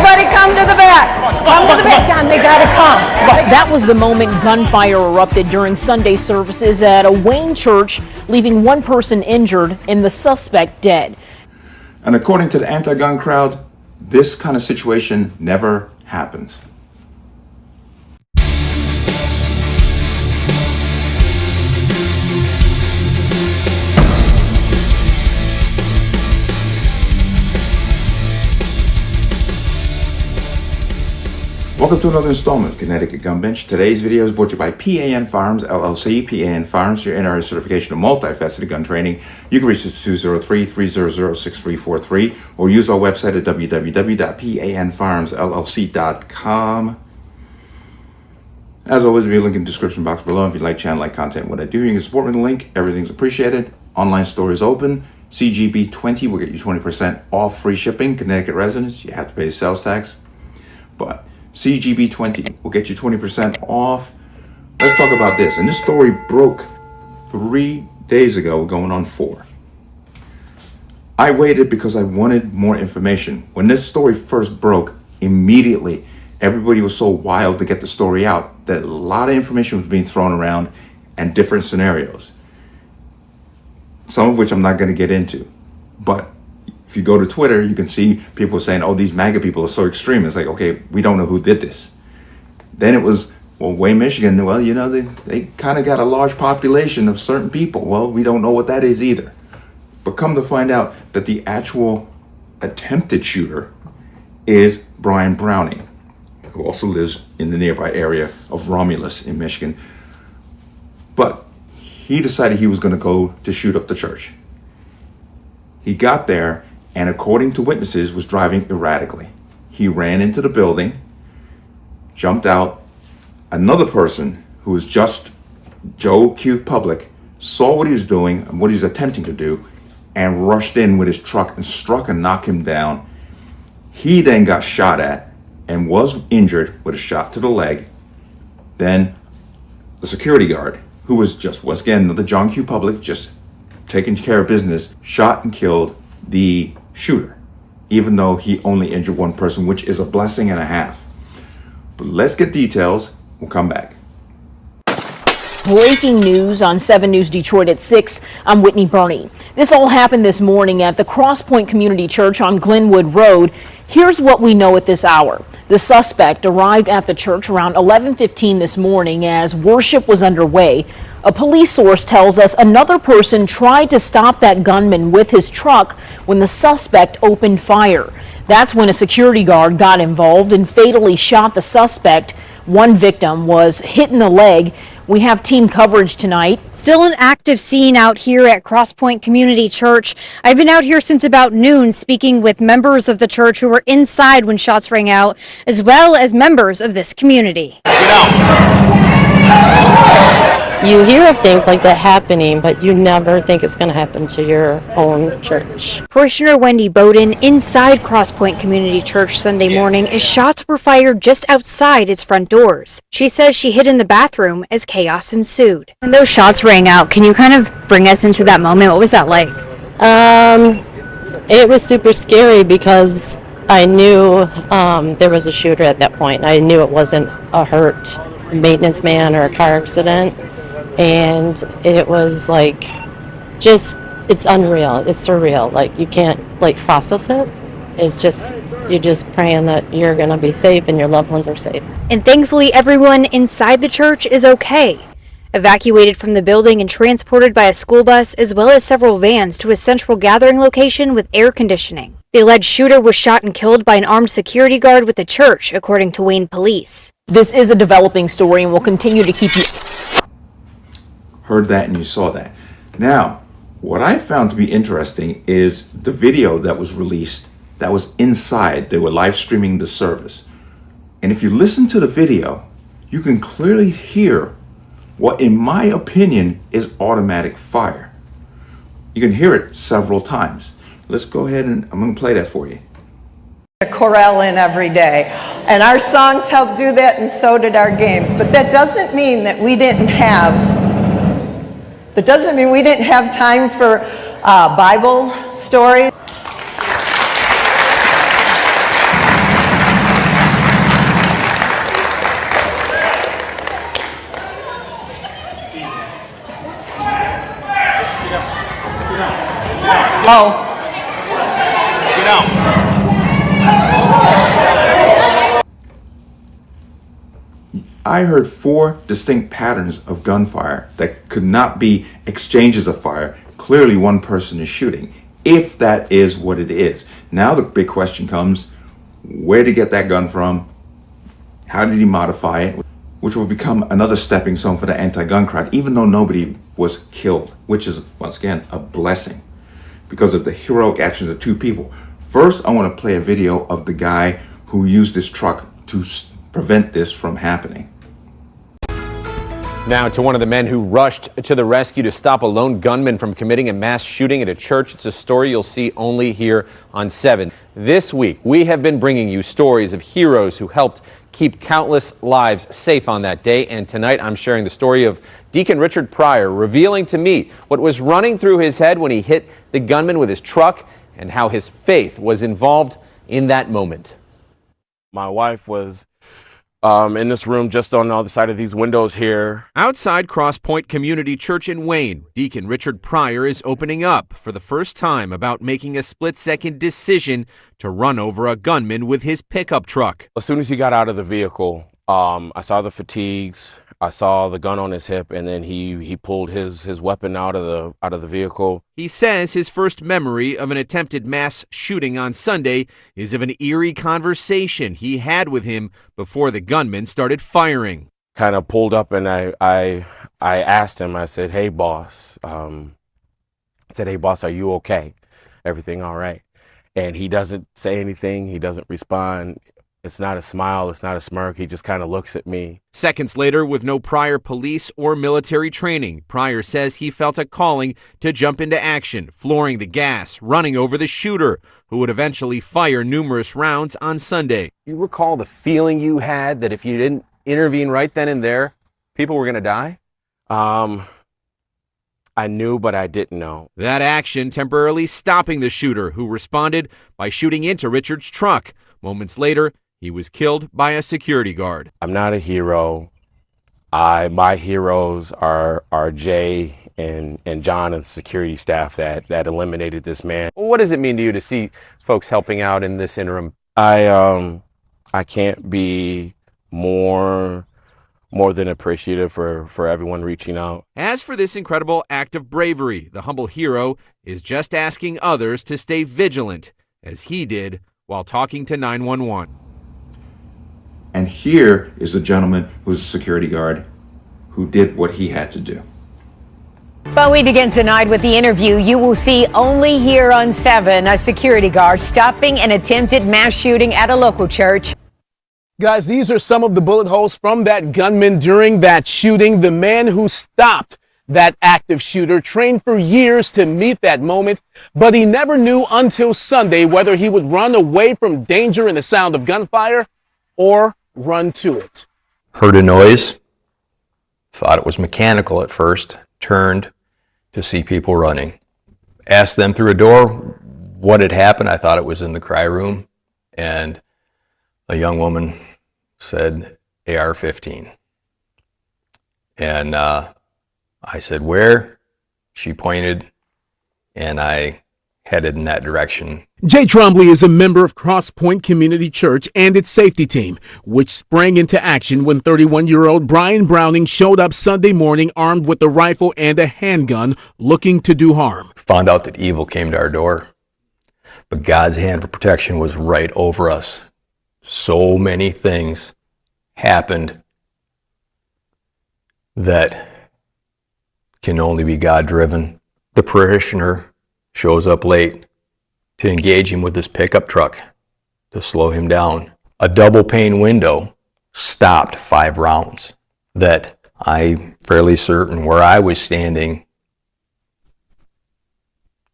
Everybody come to the back. Come to the back. John, they gotta come. That was the moment gunfire erupted during Sunday services at a Wayne church, leaving one person injured and the suspect dead. And according to the anti-gun crowd, this kind of situation never happens. Welcome to another installment of Connecticut Gun Bench. Today's video is brought to you by P.A.N. Firearms, LLC. P.A.N. Firearms, your NRA certification of multifaceted gun training. You can reach us at 203-300-6343 or use our website at www.panfirearmsllc.com. As always, we link in the description box below. If you like channel, like content, what I do, you can support me with the link. Everything's appreciated. Online store is open. CGB20 will get you 20% off free shipping. Connecticut residents, you have to pay sales tax. But CGB20 will get you 20% off. Let's talk about this. And this story broke 3 days ago, going on 4. I waited because I wanted more information. When this story first broke, immediately everybody was so wild to get the story out that a lot of information was being thrown around and different scenarios. Some of which I'm not going to get into. But if you go to Twitter, you can see people saying, oh, these MAGA people are so extreme. It's like, okay, we don't know who did this. Then it was, well, Wayne, Michigan, well, you know, they kind of got a large population of certain people. Well, we don't know what that is either. But come to find out that the actual attempted shooter is Brian Browning, who also lives in the nearby area of Romulus in Michigan. But he decided he was going to go to shoot up the church. He got there, and according to witnesses, was driving erratically. He ran into the building, jumped out. Another person who was just Joe Q. Public saw what he was doing and what he was attempting to do and rushed in with his truck and struck and knocked him down. He then got shot at and was injured with a shot to the leg. Then the security guard, who was just, once again, the John Q. Public, just taking care of business, shot and killed the shooter, even though he only injured one person, which is a blessing and a half. But let's get details. We'll come back. Breaking news on 7 News Detroit at 6. I'm Whitney Burney. This all happened this morning at the Cross Point Community Church on Glenwood Road. Here's what we know at this hour. The suspect arrived at the church around 11:15 this morning as worship was underway. A police source tells us another person tried to stop that gunman with his truck when the suspect opened fire. That's when a security guard got involved and fatally shot the suspect. One victim was hit in the leg. We have team coverage tonight. Still an active scene out here at Cross Point Community Church. I've been out here since about noon speaking with members of the church who were inside when shots rang out, as well as members of this community. You hear of things like that happening, but you never think it's going to happen to your own church. Parishioner Wendy Bowden inside Cross Point Community Church Sunday morning as shots were fired just outside its front doors. She says she hid in the bathroom as chaos ensued. When those shots rang out, can you kind of bring us into that moment? What was that like? It was super scary because I knew there was a shooter at that point. I knew it wasn't a hurt maintenance man or a car accident. And it was like, just, it's unreal, it's surreal, like you can't like process it. It's just, you're just praying that you're gonna be safe and your loved ones are safe. And thankfully everyone inside the church is okay. Evacuated from the building and transported by a school bus as well as several vans to a central gathering location with air conditioning. The alleged shooter was shot and killed by an armed security guard with the church, according to Wayne police. This is a developing story and we'll continue to keep you... Heard that and you saw that. Now, what I found to be interesting is the video that was released that was inside. They were live streaming the service. And if you listen to the video, you can clearly hear what, in my opinion, is automatic fire. You can hear it several times. Let's go ahead and I'm going to play that for you. A chorale in every day. And our songs help do that, and so did our games. But that doesn't mean that we didn't have time for Bible stories. Oh. Get out. I heard 4 distinct patterns of gunfire that could not be exchanges of fire. Clearly one person is shooting, if that is what it is. Now the big question comes, where did he get that gun from? How did he modify it? Which will become another stepping stone for the anti-gun crowd, even though nobody was killed, which is, once again, a blessing because of the heroic actions of 2 people. First, I want to play a video of the guy who used this truck to prevent this from happening. Now to one of the men who rushed to the rescue to stop a lone gunman from committing a mass shooting at a church. It's a story you'll see only here on 7. This week, we have been bringing you stories of heroes who helped keep countless lives safe on that day. And tonight, I'm sharing the story of Deacon Richard Pryor, revealing to me what was running through his head when he hit the gunman with his truck and how his faith was involved in that moment. My wife was in this room just on the other side of these windows here. Outside Cross Point Community Church in Wayne, Deacon Richard Pryor is opening up for the first time about making a split-second decision to run over a gunman with his pickup truck. As soon as he got out of the vehicle, I saw the fatigues, I saw the gun on his hip, and then he pulled his weapon out of the vehicle. He says his first memory of an attempted mass shooting on Sunday is of an eerie conversation he had with him before the gunman started firing. Kind of pulled up, and I asked him, I said, "Hey boss," I said, "Hey boss, are you okay? Everything all right?" And he doesn't say anything, he doesn't respond. It's not a smile, it's not a smirk, he just kind of looks at me. Seconds later, with no prior police or military training, Pryor says he felt a calling to jump into action, flooring the gas, running over the shooter, who would eventually fire numerous rounds on Sunday. You recall the feeling you had that if you didn't intervene right then and there, people were going to die? I knew, but I didn't know. That action temporarily stopping the shooter, who responded by shooting into Richard's truck. Moments later, he was killed by a security guard. I'm not a hero. My heroes are Jay and John and the security staff that eliminated this man. What does it mean to you to see folks helping out in this interim? I can't be more than appreciative for everyone reaching out. As for this incredible act of bravery, the humble hero is just asking others to stay vigilant, as he did while talking to 911. And here is a gentleman who's a security guard who did what he had to do. But we begin tonight with the interview you will see only here on 7, a security guard stopping an attempted mass shooting at a local church. Guys, these are some of the bullet holes from that gunman during that shooting. The man who stopped that active shooter trained for years to meet that moment, but he never knew until Sunday whether he would run away from danger and the sound of gunfire or run to it. Heard a noise, thought it was mechanical at first, turned to see people running. Asked them through a door what had happened. I thought it was in the cry room, and a young woman said AR-15. And I said, "Where?" She pointed, and I headed in that direction. Jay Trombley is a member of Cross Point Community Church and its safety team, which sprang into action when 31-year-old Brian Browning showed up Sunday morning armed with a rifle and a handgun looking to do harm. Found out that evil came to our door, but God's hand of protection was right over us. So many things happened that can only be God-driven. The parishioner shows up late to engage him with his pickup truck to slow him down. A double pane window stopped 5 rounds that I'm fairly certain where I was standing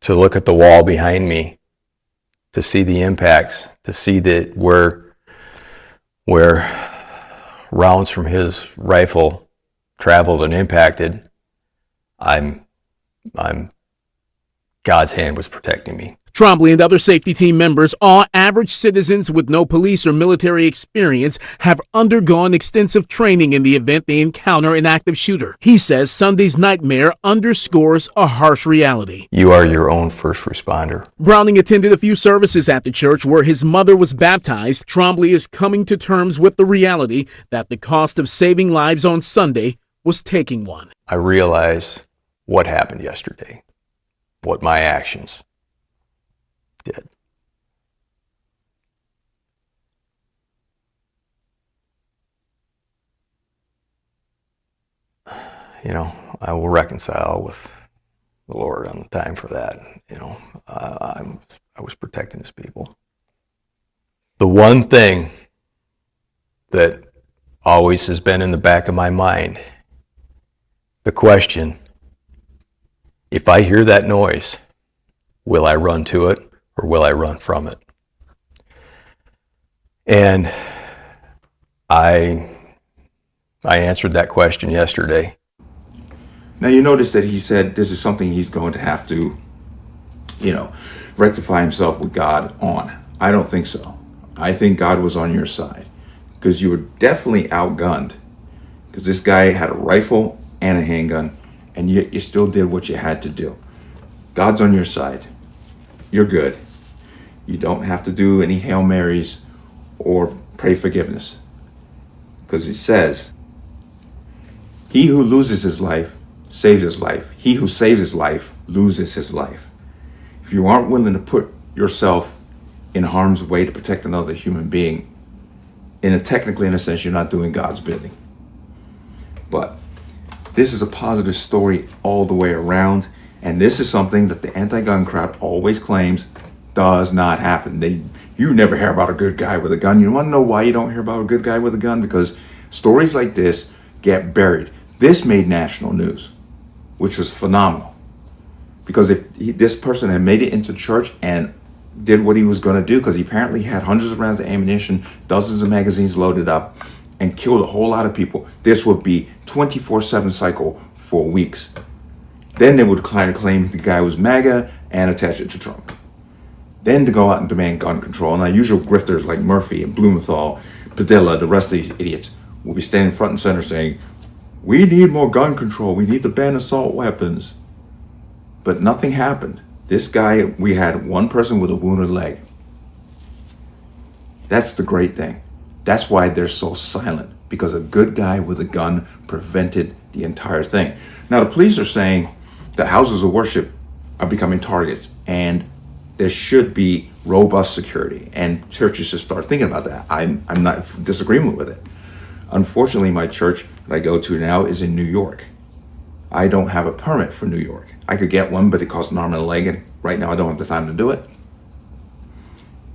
to look at the wall behind me, to see the impacts, to see that where rounds from his rifle traveled and impacted. I'm God's hand was protecting me. Trombley and other safety team members, all average citizens with no police or military experience, have undergone extensive training in the event they encounter an active shooter. He says Sunday's nightmare underscores a harsh reality. You are your own first responder. Browning attended a few services at the church where his mother was baptized. Trombley is coming to terms with the reality that the cost of saving lives on Sunday was taking one. I realize what happened yesterday, what my actions did. I will reconcile with the Lord on the time for that. I was protecting his people. The one thing that always has been in the back of my mind, the question, if I hear that noise, will I run to it or will I run from it? And I answered that question yesterday. Now you notice that he said this is something he's going to have to, rectify himself with God on. I don't think so. I think God was on your side because you were definitely outgunned, because this guy had a rifle and a handgun, and yet you still did what you had to do. God's on your side. You're good. You don't have to do any Hail Marys or pray forgiveness, because it says, he who loses his life saves his life. He who saves his life loses his life. If you aren't willing to put yourself in harm's way to protect another human being, technically in a sense, you're not doing God's bidding. But this is a positive story all the way around, and this is something that the anti-gun crowd always claims does not happen. You never hear about a good guy with a gun. You want to know why you don't hear about a good guy with a gun? Because stories like this get buried. This made national news, which was phenomenal. Because if this person had made it into church and did what he was going to do, because he apparently had hundreds of rounds of ammunition, dozens of magazines loaded up, and killed a whole lot of people, this would be 24/7 cycle for weeks. Then they would claim the guy was MAGA and attach it to Trump. Then to go out and demand gun control. And our usual grifters like Murphy and Blumenthal, Padilla, the rest of these idiots will be standing front and center saying, we need more gun control. We need to ban assault weapons. But nothing happened. This guy, we had one person with a wounded leg. That's the great thing. That's why they're so silent, because a good guy with a gun prevented the entire thing. Now, the police are saying that houses of worship are becoming targets, and there should be robust security, and churches should start thinking about that. I'm not in disagreement with it. Unfortunately, my church that I go to now is in New York. I don't have a permit for New York. I could get one, but it costs an arm and a leg, and right now I don't have the time to do it.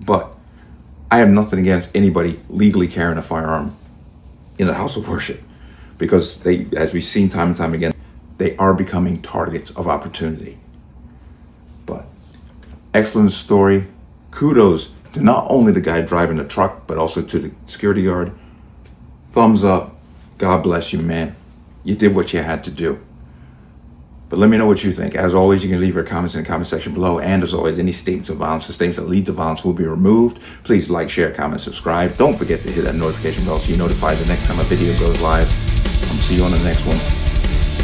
But I have nothing against anybody legally carrying a firearm in a house of worship, because they, as we've seen time and time again, they are becoming targets of opportunity. But excellent story. Kudos to not only the guy driving the truck, but also to the security guard. Thumbs up. God bless you, man. You did what you had to do. But let me know what you think. As always, you can leave your comments in the comment section below. And as always, any statements of violence or statements that lead to violence will be removed. Please like, share, comment, subscribe. Don't forget to hit that notification bell so you're notified the next time a video goes live. I'll see you on the next one.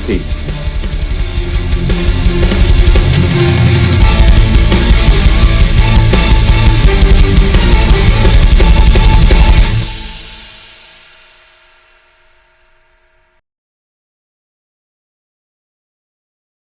Peace.